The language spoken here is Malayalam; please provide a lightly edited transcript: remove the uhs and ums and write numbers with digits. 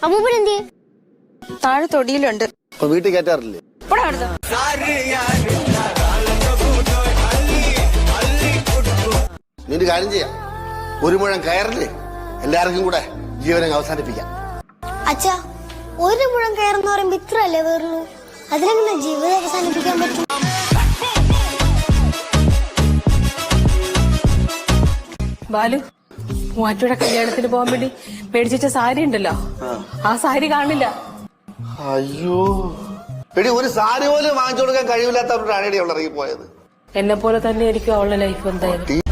അമ്മൂപ്പനെന്തിയെ? താഴെ തൊടിയിലുണ്ട്. വീട്ടിൽ കയറ്റാറില്ലേ? നീ ഒരു കാര്യം ചെയ്യാം, ഒരു മുഴം കയറില്ലേ എല്ലാവർക്കും കൂടെ ജീവനം അവസാനിപ്പിക്കാം. അച്ഛാ, ഒരു മുഴം കയറെന്ന് പറയുമ്പോ ഇത്രല്ലേ വേറുള്ളൂ, അതിലെങ്ങനെ ജീവിതം അവസാനിപ്പിക്കാൻ പറ്റും? ബാലു, മൂവാറ്റുപുഴ കല്യാണത്തിന് പോകാൻ വേണ്ടി മേടിച്ച സാരി ഉണ്ടല്ലോ, ആ സാരി കാണില്ല. അയ്യോ എടി, ഒരു സാരി പോലും വാങ്ങിച്ചു കൊടുക്കാൻ കഴിവില്ലാത്തവരോടാണ് അവൾ ഇറങ്ങി പോയത്. എന്നെ പോലെ തന്നെ ആയിരിക്കും അവളുടെ ലൈഫ് എന്തായാലും.